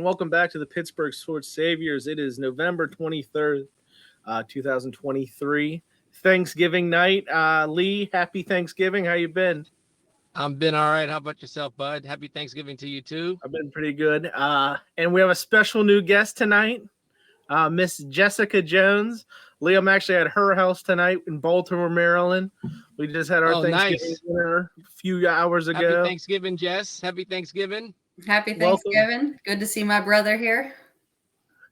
welcome back to the Pittsburgh Sports Saviors. It is November 23rd, 2023, Thanksgiving night. Lee, happy Thanksgiving. How you been? I've been all right. How about yourself, bud? Happy Thanksgiving to you too. I've been pretty good. And we have a special new guest tonight, Miss Jessica Jones. Lee, I'm actually at her house tonight in Baltimore, Maryland. We just had our Oh, Thanksgiving nice. dinner a few hours Happy ago. Thanksgiving, Jess. Happy Thanksgiving. Happy Welcome. Thanksgiving. Good to see my brother here.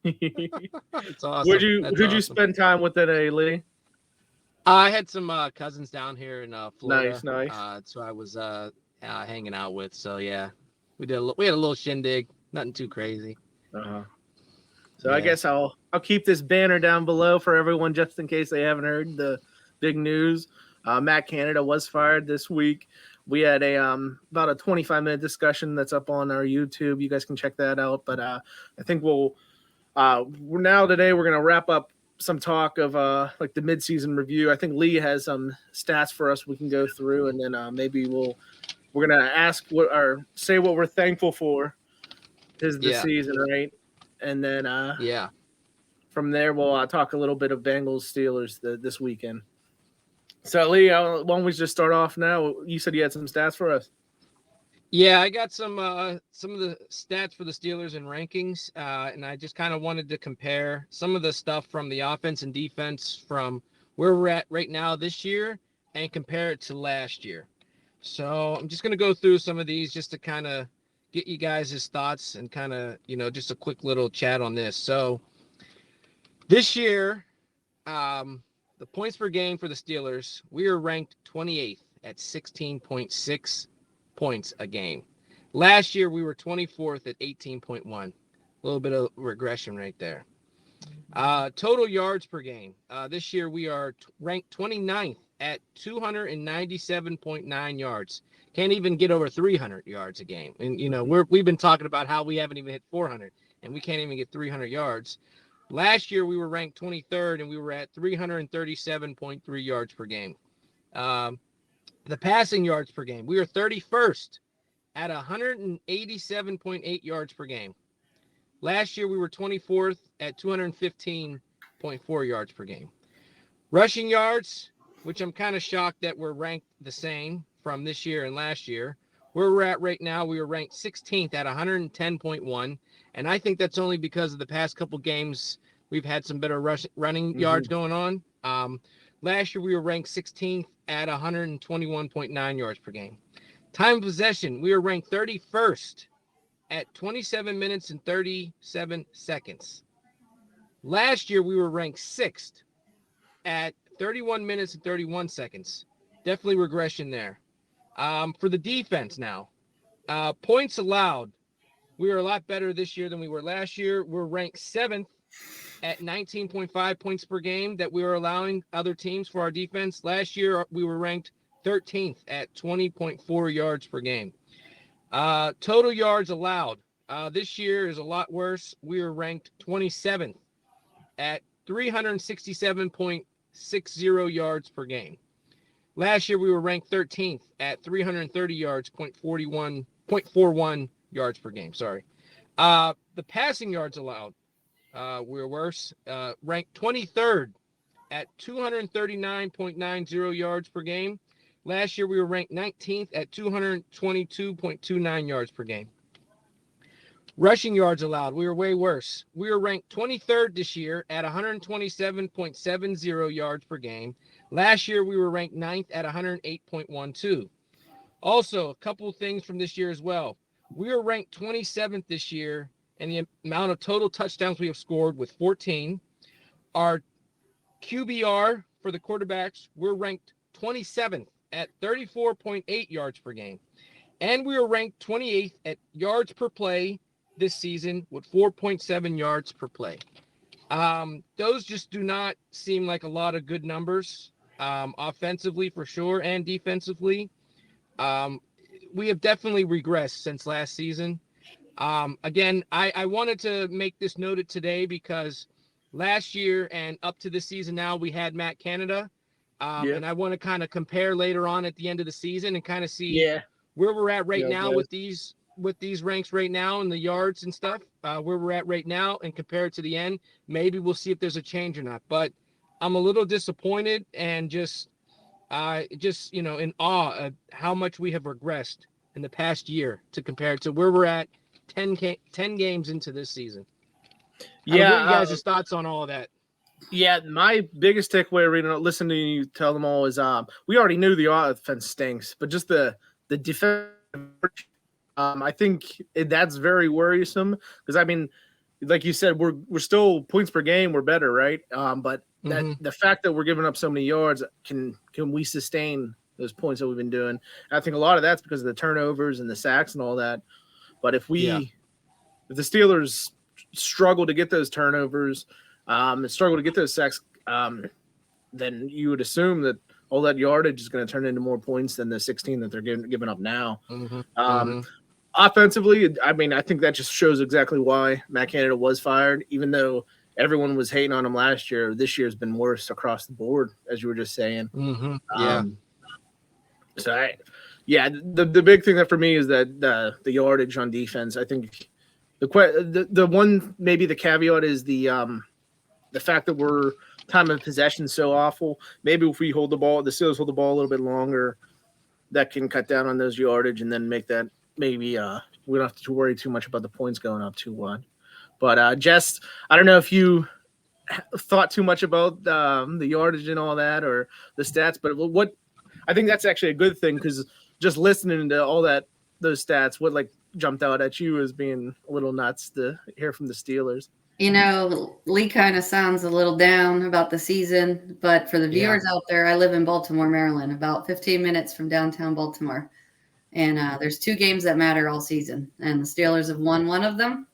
That's awesome. Who'd you That's awesome. spend time with today, Lee? I had some cousins down here in Florida. Nice. So I was hanging out with. So yeah, we had a little shindig. Nothing too crazy. Uh-huh. So I guess I'll keep this banner down below for everyone just in case they haven't heard the big news. Matt Canada was fired this week. We had a about a 25-minute discussion that's up on our YouTube. You guys can check that out. But I think we're gonna wrap up some talk of like the midseason review. I think Lee has some stats for us we can go through, and then maybe we're gonna ask say what we're thankful for this season, right? And then from there we'll talk a little bit of Bengals Steelers this weekend. So Lee, why don't we just start off now? You said you had some stats for us. Yeah, I got some of the stats for the Steelers and rankings, and I just kind of wanted to compare some of the stuff from the offense and defense from where we're at right now this year and compare it to last year. So I'm just going to go through some of these just to kind of get you guys' thoughts and kind of, just a quick little chat on this. So this year, the points per game for the Steelers, we are ranked 28th at 16.6 points a game. Last year, we were 24th at 18.1. A little bit of regression right there. Total yards per game. This year, we are ranked 29th at 297.9 yards. Can't even get over 300 yards a game. And, we've been talking about how we haven't even hit 400, and we can't even get 300 yards. Last year, we were ranked 23rd, and we were at 337.3 yards per game. The passing yards per game, we were 31st at 187.8 yards per game. Last year, we were 24th at 215.4 yards per game. Rushing yards, which I'm kind of shocked that we're ranked the same from this year and last year. Where we're at right now, we were ranked 16th at 110.1, and I think that's only because of the past couple games we've had some better running yards going on. Last year, we were ranked 16th at 121.9 yards per game. Time of possession, we were ranked 31st at 27 minutes and 37 seconds. Last year, we were ranked 6th at 31 minutes and 31 seconds. Definitely regression there. For the defense now, points allowed, we were a lot better this year than we were last year. We're ranked 7th at 19.5 points per game that we were allowing other teams for our defense. Last year, we were ranked 13th at 20.4 yards per game. Total yards allowed. This year is a lot worse. We were ranked 27th at 367.60 yards per game. Last year, we were ranked 13th at 330 yards, 0.41 yards per game. Sorry. The passing yards allowed, we were worse. Ranked 23rd at 239.90 yards per game. Last year, we were ranked 19th at 222.29 yards per game. Rushing yards allowed, we were way worse. We were ranked 23rd this year at 127.70 yards per game. Last year, we were ranked 9th at 108.12. Also, a couple of things from this year as well. We were ranked 27th this year in the amount of total touchdowns we have scored with 14. Our QBR for the quarterbacks, we're ranked 27th at 34.8 yards per game. And we were ranked 28th at yards per play this season with 4.7 yards per play. Those just do not seem like a lot of good numbers, offensively for sure, and defensively. We have definitely regressed since last season. Again, I wanted to make this noted today because last year and up to this season now, we had Matt Canada. And I want to kind of compare later on at the end of the season and kind of see where we're at right now with these with these ranks right now and the yards and stuff, where we're at right now, and compare it to the end, maybe we'll see if there's a change or not. But I'm a little disappointed and just in awe of how much we have regressed in the past year to compare to where we're at 10 games into this season. Yeah. What are you guys' thoughts on all of that? Yeah, my biggest takeaway listening to you tell them all is we already knew the offense stinks, but just the defense, I think that's very worrisome because I mean, like you said, we're still points per game, we're better, right? But the fact that we're giving up so many yards, can we sustain those points that we've been doing? And I think a lot of that's because of the turnovers and the sacks and all that. But if the Steelers struggle to get those turnovers, and struggle to get those sacks, then you would assume that all that yardage is going to turn into more points than the 16 that they're giving up now. Offensively, I mean, I think that just shows exactly why Matt Canada was fired, even though everyone was hating on him last year. This year's been worse across the board, as you were just saying. The big thing that for me is that the yardage on defense. I think the one, maybe the caveat is the fact that we're time of possession so awful. Maybe if we hold the ball, the Steelers hold the ball a little bit longer, that can cut down on those yardage and then make that maybe we don't have to worry too much about the points going up 2-1. But Jess, I don't know if you thought too much about the yardage and all that or the stats, but what I think that's actually a good thing because just listening to all those stats, what like jumped out at you as being a little nuts to hear from the Steelers. Lee kind of sounds a little down about the season, but for the viewers out there, I live in Baltimore, Maryland, about 15 minutes from downtown Baltimore. And there's 2 games that matter all season. And the Steelers have won one of them.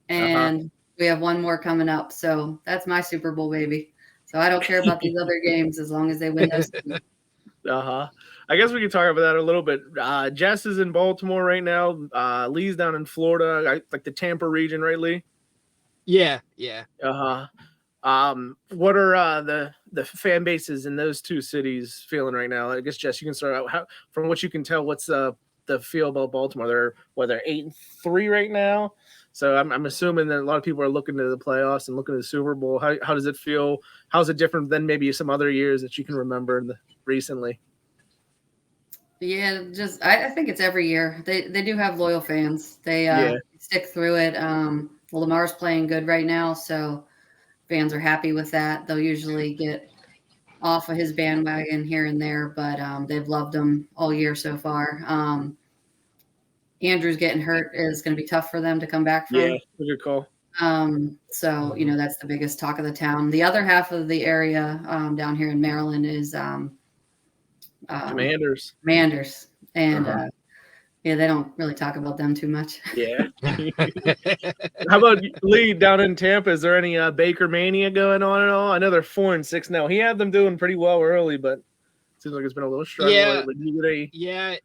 And we have one more coming up. So that's my Super Bowl, baby. So I don't care about these other games as long as they win those 2. I guess we can talk about that a little bit. Jess is in Baltimore right now. Lee's down in Florida, like the Tampa region, right, Lee? Yeah. What are the fan bases in those 2 cities feeling right now? I guess Jess, you can start out. From what you can tell, what's the feel about Baltimore? They're 8-3 right now, so I'm assuming that a lot of people are looking to the playoffs and looking to the Super Bowl. How does it feel? How's it different than maybe some other years that you can remember recently? Yeah, I think it's every year. They do have loyal fans. They stick through it. Well, Lamar's playing good right now, so fans are happy with that. They'll usually get off of his bandwagon here and there, but they've loved him all year so far. Andrew's getting hurt is going to be tough for them to come back from. Yeah, good call. So, that's the biggest talk of the town. The other half of the area down here in Maryland is Commanders. And they don't really talk about them too much. Yeah. How about Lee down in Tampa? Is there any Baker mania going on at all? I know they're 4-6 now. He had them doing pretty well early, but it seems like it's been a little struggle lately. Yeah.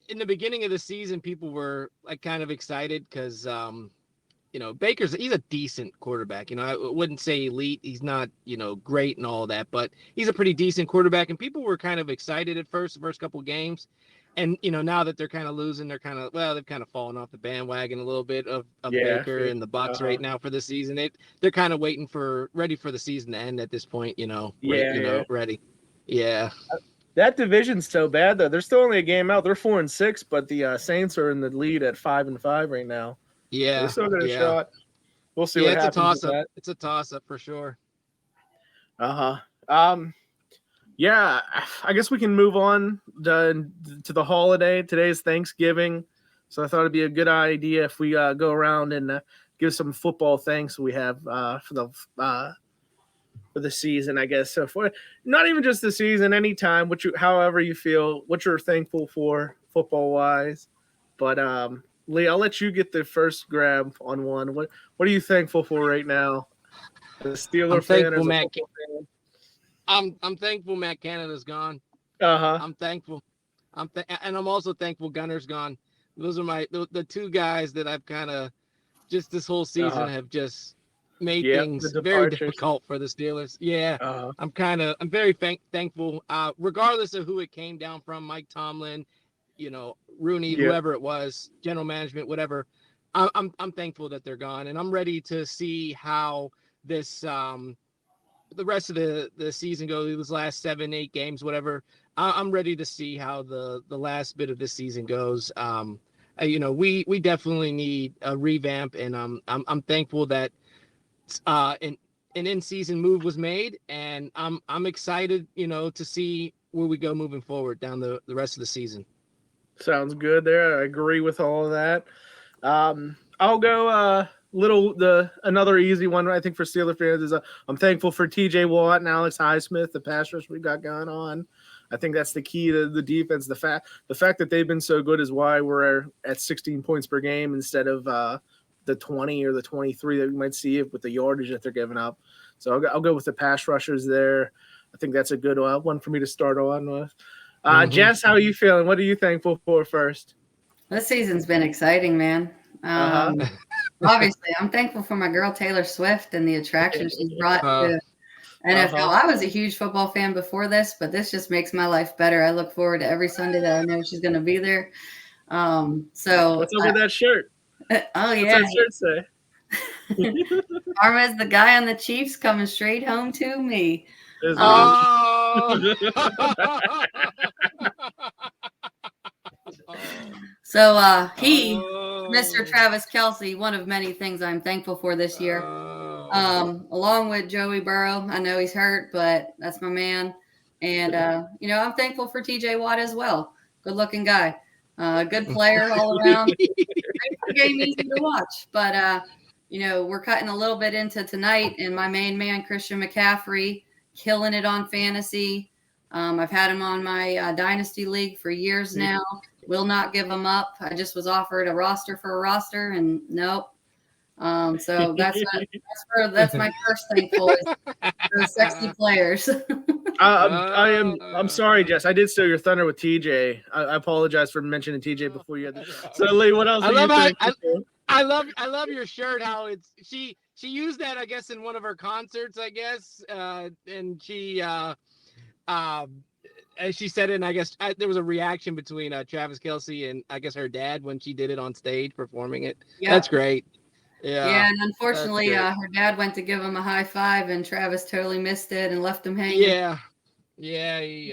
In the beginning of the season, people were like kind of excited because he's a decent quarterback. I wouldn't say elite. He's not, great and all that, but he's a pretty decent quarterback. And people were kind of excited at the first couple of games. And, now that they're kind of losing, they've kind of fallen off the bandwagon a little bit of Baker and the Bucs right now for the season. They're kind of ready for the season to end at this point, ready. Yeah. That division's so bad, though. They're still only a game out. They're 4-6, but the Saints are in the lead at 5-5 right now. Yeah. So they're still got a shot. We'll see what happens. It's a toss-up for sure. Yeah, I guess we can move on to the holiday. Today's Thanksgiving, so I thought it'd be a good idea if we go around and give some football thanks we have for the season, I guess. So for not even just the season, anytime, however you feel, what you're thankful for football-wise. But Lee, I'll let you get the first grab on one. What are you thankful for right now? The Steeler fan or the football fan? I'm thankful Matt Canada's gone. I'm thankful. And I'm also thankful Gunner's gone. Those are the 2 guys that I've kind of just this whole season have just made things very difficult for the Steelers. Yeah. I'm very thankful, regardless of who it came down from, Mike Tomlin, Rooney, Yeah. whoever it was, general management, whatever. I'm thankful that they're gone, and I'm ready to see how this the rest of the season goes. These last 7-8 games, whatever. I'm ready to see how the last bit of this season goes. We definitely need a revamp, and I'm thankful that an in-season move was made, and I'm excited, to see where we go moving forward down the rest of the season. Sounds good there. I agree with all of that. I'll go another easy one I think for Steeler fans is I'm thankful for TJ Watt and Alex Highsmith, the pass rush we got going on. I think that's the key to the defense. The fact that they've been so good is why we're at 16 points per game instead of the 20 or the 23 that we might see with the yardage that they're giving up. So I'll go with the pass rushers there. I think that's a good one for me to start on with. Jess, how are you feeling? What are you thankful for first? This season's been exciting, man. Obviously, I'm thankful for my girl Taylor Swift and the attraction she's brought to NFL. I was a huge football fan before this, but this just makes my life better. I look forward to every Sunday that I know she's going to be there. So what's up with that shirt? Oh yeah, what's that shirt say? Karma is the guy on the Chiefs coming straight home to me. So Mr. Travis Kelce, one of many things I'm thankful for this year. Along with Joey Burrow. I know he's hurt, but that's my man. And I'm thankful for TJ Watt as well. Good looking guy. Good player all around. Great game, easy to watch. But we're cutting a little bit into tonight, and my main man, Christian McCaffrey, killing it on fantasy. I've had him on my dynasty league for years now. Will not give him up. I just was offered a roster for a roster, and nope. So that's my first thankful is those sexy players. I'm sorry, Jess. I did steal your thunder with TJ. I apologize for mentioning TJ before you had this. So Lee, what else? I love your shirt. How she used that, I guess, in one of her concerts, I guess, and she as she said it, and I guess there was a reaction between Travis Kelce and I guess her dad when she did it on stage performing it. Yeah. That's great. Yeah, and unfortunately, her dad went to give him a high five, and Travis totally missed it and left him hanging. Yeah.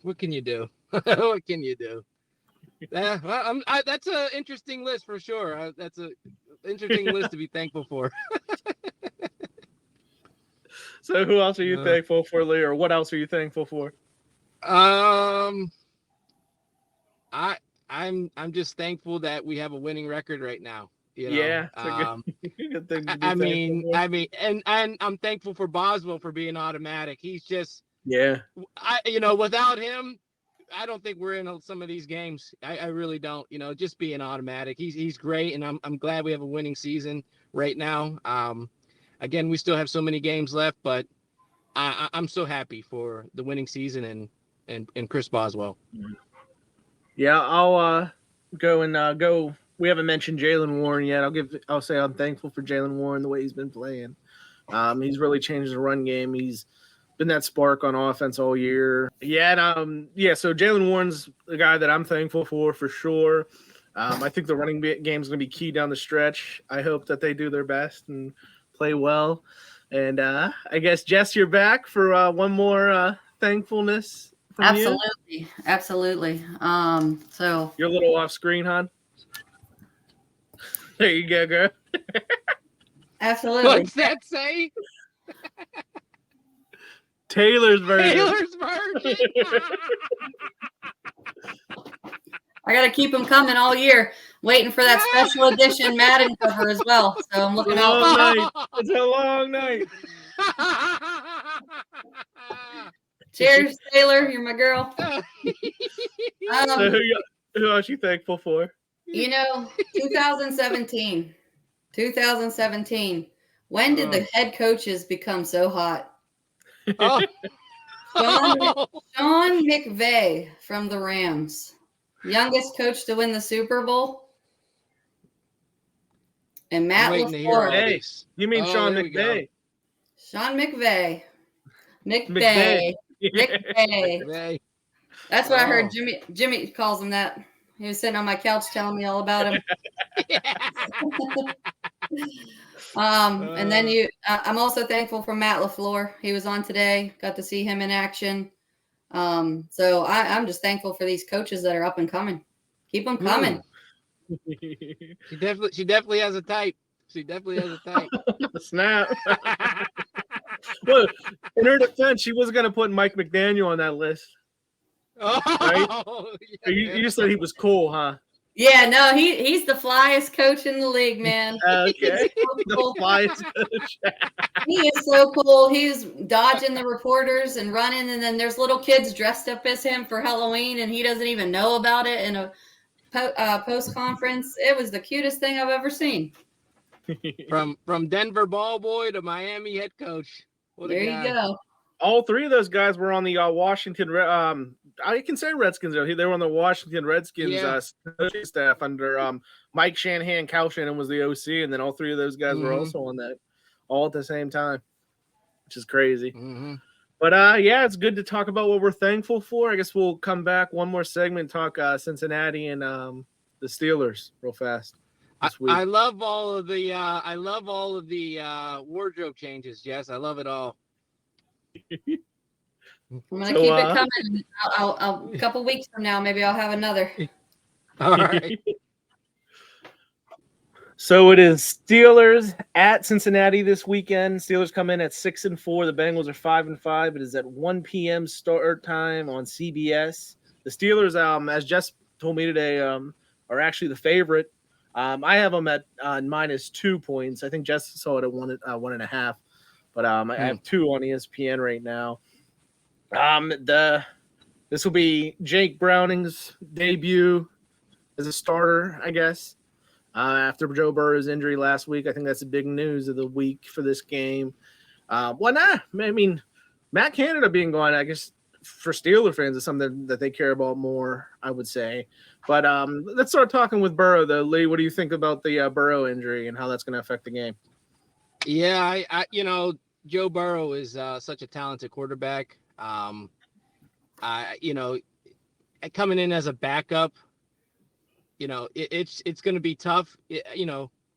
What can you do? What can you do? Well, that's an interesting list for sure. That's an interesting list to be thankful for. So, who else are you thankful for, Lee, or what else are you thankful for? I'm just thankful that we have a winning record right now. Yeah, good thing to be I mean, and I'm thankful for Boswell for being automatic. He's just without him, I don't think we're in some of these games. I really don't. Just being automatic. He's great, and I'm glad we have a winning season right now. Again, we still have so many games left, but I'm so happy for the winning season and Chris Boswell. Yeah, I'll go. We haven't mentioned Jaylen Warren yet. I'll say I'm thankful for Jaylen Warren the way he's been playing. He's really changed the run game. He's been that spark on offense all year. Yeah, and so Jaylen Warren's the guy that I'm thankful for sure. I think the running game is going to be key down the stretch. I hope that they do their best and play well. And I guess, Jess, you're back for one more thankfulness from you? Absolutely. So you're a little off screen, hon. There you go, girl. Absolutely. What's that say? Taylor's version. I got to keep them coming all year, waiting for that special edition Madden cover as well. So I'm looking out. It's a long night. Cheers, Taylor. You're my girl. So who else you thankful for? 2017. When did the head coaches become so hot? Sean McVay from the Rams. Youngest coach to win the Super Bowl. And Matt LaFleur. Hey, you mean Sean McVay? Sean McVay. McVay. That's what I heard. Oh. Jimmy calls him that. He was sitting on my couch telling me all about him. And then I'm also thankful for Matt LaFleur. He was on today. Got to see him in action. So I'm just thankful for these coaches that are up and coming. Keep them coming. She definitely has a type. She definitely has a type. Snap. Well, in her defense, she was gonna put Mike McDaniel on that list. Oh, right? Yeah. You just said he was cool, huh? Yeah, no, he's the flyest coach in the league, man. Okay. So cool. The flyest coach. He is so cool. He's dodging the reporters and running, and then there's little kids dressed up as him for Halloween, and he doesn't even know about it in a post conference. It was the cutest thing I've ever seen. From Denver ball boy to Miami head coach. What there you go. All three of those guys were on the Washington. I can say Redskins though. They were on the Washington Redskins coaching staff under Mike Shanahan. Cal Shanahan was the OC, and then all three of those guys were also on that, all at the same time, which is crazy. But yeah, it's good to talk about what we're thankful for. I guess we'll come back one more segment, talk Cincinnati and the Steelers real fast. I love all of the wardrobe changes, Jess. I love it all. I'm gonna keep it coming. I'll a couple weeks from now, maybe I'll have another. All right. So it is Steelers at Cincinnati this weekend. Steelers come in at 6-4. The Bengals are 5-5. It is at 1 p.m. start time on CBS. The Steelers, as Jess told me today, are actually the favorite. I have them at -2 points. I think Jess saw it at 1.5. But I have 2 on ESPN right now. This will be Jake Browning's debut as a starter, I guess. After Joe Burrow's injury last week, I think that's the big news of the week for this game. Why not? I mean, Matt Canada being gone, I guess, for Steeler fans is something that they care about more, I would say. But let's start talking with Burrow, though. Lee, what do you think about the Burrow injury and how that's going to affect the game? Yeah, I Joe Burrow is such a talented quarterback. Coming in as a backup, it's going to be tough.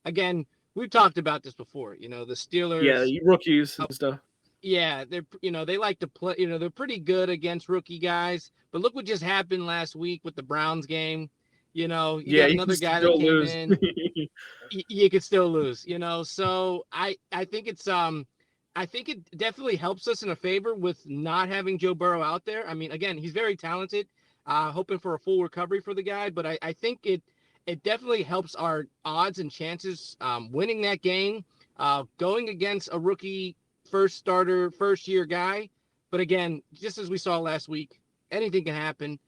Again, we've talked about this before. The Steelers, rookies and stuff. Yeah, they're they like to play. They're pretty good against rookie guys. But look what just happened last week with the Browns game. You got another guy that came in. You could still lose. So I think it's I think it definitely helps us in a favor with not having Joe Burrow out there. I mean, again, he's very talented. Hoping for a full recovery for the guy, but I think it definitely helps our odds and chances winning that game, going against a rookie first year guy. But again, just as we saw last week, anything can happen.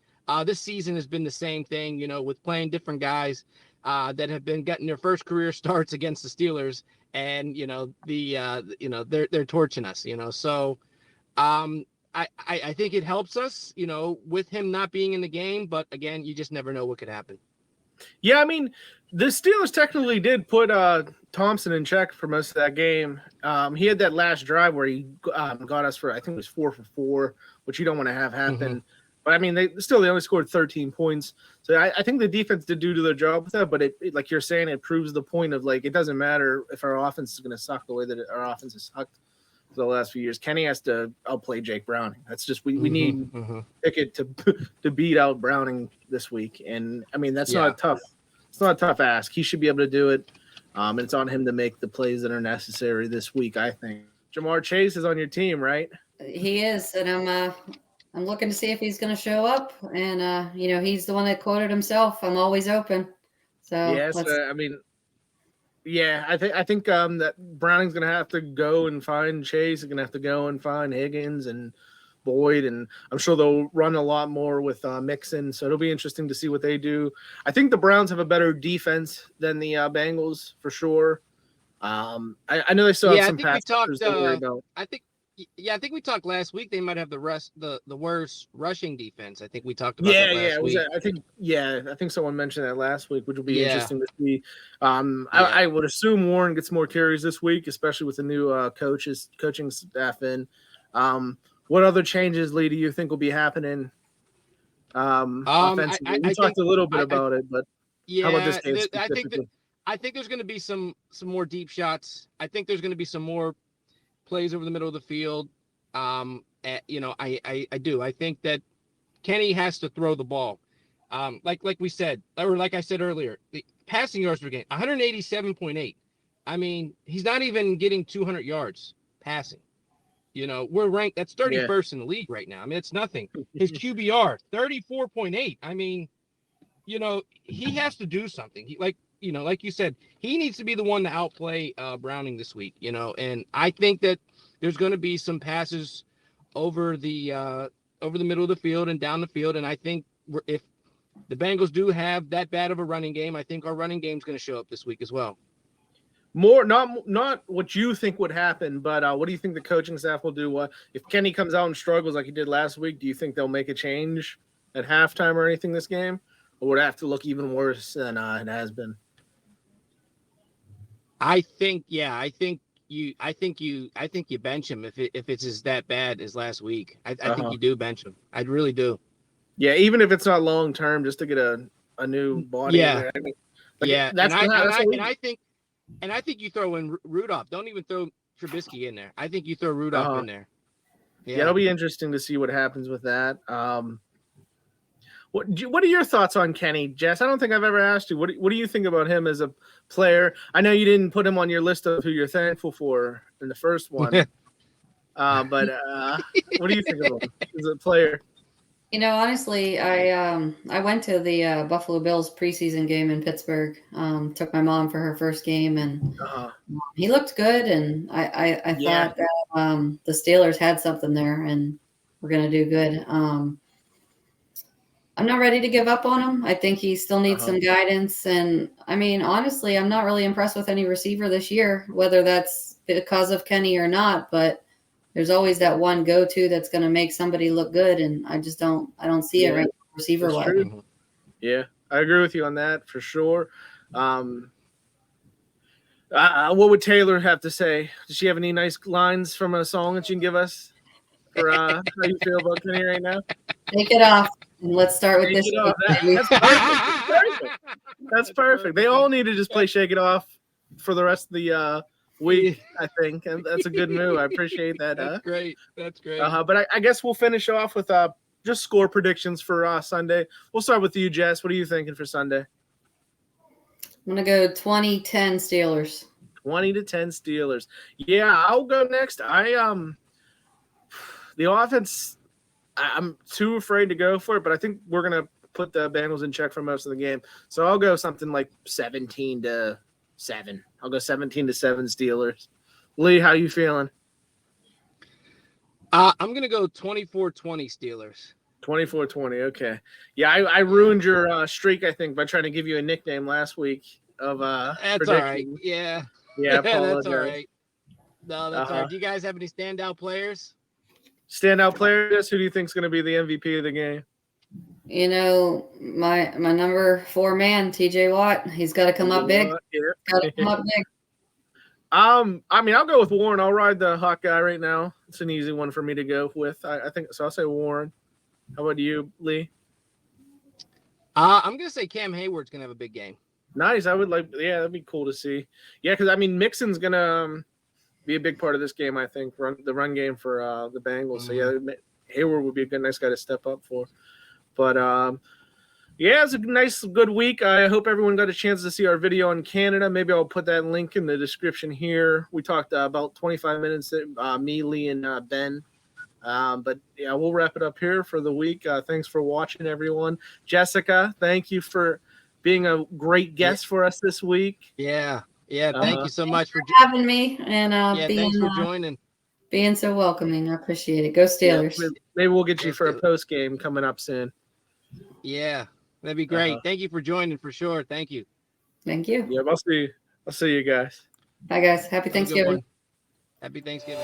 This season has been the same thing, with playing different guys that have been getting their first career starts against the Steelers, and they're torching us, so I think it helps us, with him not being in the game. But again, you just never know what could happen. Yeah, I mean, the Steelers technically did put Thompson in check for most of that game. He had that last drive where he got us for, I think it was 4 for 4, which you don't want to have happen. But I mean, they only scored 13 points. So I think the defense did do their job with that. But it like you're saying, it proves the point of, like, it doesn't matter if our offense is going to suck the way that our offense has sucked for the last few years. Kenny has to outplay Jake Browning. That's just we need Pickett to beat out Browning this week. And I mean, that's not a tough. It's not a tough ask. He should be able to do it. And it's on him to make the plays that are necessary this week, I think. Jamar Chase is on your team, right? He is, and I'm looking to see if he's going to show up. And he's the one that quoted himself, "I'm always open." So yes, I mean, yeah, I think that Browning's going to have to go and find Chase. He's going to have to go and find Higgins and Boyd, and I'm sure they'll run a lot more with Mixon. So it'll be interesting to see what they do. I think the Browns have a better defense than the Bengals for sure. I know they still have some pass rushers to worry about. I think we talked last week. They might have the worst rushing defense. I think we talked about that last week. I think someone mentioned that last week, which will be interesting to see. I would assume Warren gets more carries this week, especially with the new coaching staff in. What other changes, Lee, do you think will be happening Offensively, we talked a little bit about it, but yeah, how about this game I think there's going to be some more deep shots. I think there's going to be some more plays over the middle of the field. You know, I do. I think that Kenny has to throw the ball. Like we said, or like I said earlier, the passing yards per game, 187.8. I mean, he's not even getting 200 yards passing. You know, we're ranked, that's 31st in the league right now. I mean, it's nothing. His QBR, 34.8. I mean, you know, he has to do something. Like you said, he needs to be the one to outplay Browning this week, you know, and I think that there's going to be some passes over the middle of the field and down the field. And I think if the Bengals do have that bad of a running game, I think our running game is going to show up this week as well. More, not what you think would happen, but what do you think the coaching staff will do? If Kenny comes out and struggles like he did last week, do you think they'll make a change at halftime or anything this game? Or would it have to look even worse than it has been? I think you bench him if it's as that bad as last week. I think you do bench him. I really do. Yeah, even if it's not long term, just to get a new body. Yeah, I mean, I think you throw in Rudolph. Don't even throw Trubisky in there. I think you throw Rudolph in there. Yeah, it'll be interesting to see what happens with that. What are your thoughts on Kenny, Jess? I don't think I've ever asked you. What do you think about him as a player? I know you didn't put him on your list of who you're thankful for in the first one, but what do you think of him as a player? You know, honestly, I went to the Buffalo Bills preseason game in Pittsburgh. Took my mom for her first game, and he looked good. And I thought that the Steelers had something there, and we're going to do good. I'm not ready to give up on him. I think he still needs some guidance. And I mean, honestly, I'm not really impressed with any receiver this year, whether that's because of Kenny or not, but there's always that one go-to that's going to make somebody look good. And I don't see it right now, receiver-wise. Yeah, I agree with you on that for sure. What would Taylor have to say? Does she have any nice lines from a song that you can give us for how you feel about Kenny right now? Take it off. And let's start with this. That's perfect. That's perfect. They all need to just play Shake It Off for the rest of the week, I think. And that's a good move. I appreciate that. That's great. That's great. But I guess we'll finish off with just score predictions for Sunday. We'll start with you, Jess. What are you thinking for Sunday? I'm going to go 20-10 Steelers. 20-10 Steelers. Yeah, I'll go next. The offense, I'm too afraid to go for it, but I think we're going to put the Bengals in check for most of the game. So I'll go something like 17-7. I'll go 17-7 Steelers. Lee, how you feeling? I'm going to go 24-20 Steelers. 24-20, okay. Yeah, I ruined your streak, I think, by trying to give you a nickname last week of That's all right. Yeah. Yeah, that's all right. No, that's all right. Do you guys have any standout players? Standout players? Who do you think is going to be the MVP of the game? You know, my number 4 man, TJ Watt. He's got to come up big. Got to come up big. I mean, I'll go with Warren. I'll ride the hot guy right now. It's an easy one for me to go with. I think so. I'll say Warren. How about you, Lee? I'm gonna say Cam Hayward's gonna have a big game. Nice. I would like. Yeah, that'd be cool to see. Yeah, because I mean, Mixon's gonna be a big part of this game. I think the run game for the Bengals. So yeah, Hayward would be a good, nice guy to step up for. But yeah, it's a nice, good week. I hope everyone got a chance to see our video on Canada. Maybe I'll put that link in the description here. We talked about 25 minutes, me, Lee, and Ben. But yeah, we'll wrap it up here for the week. Thanks for watching, everyone. Jessica, thank you for being a great guest for us this week. Yeah. Thank you so much for having me and thanks for joining. Being so welcoming. I appreciate it. Go Steelers. Yeah, maybe we'll get you for a post game coming up soon. Yeah, that'd be great. Thank you for joining for sure. Thank you. Thank you. Yeah, I'll see you guys. Bye guys. Happy Thanksgiving. Happy Thanksgiving.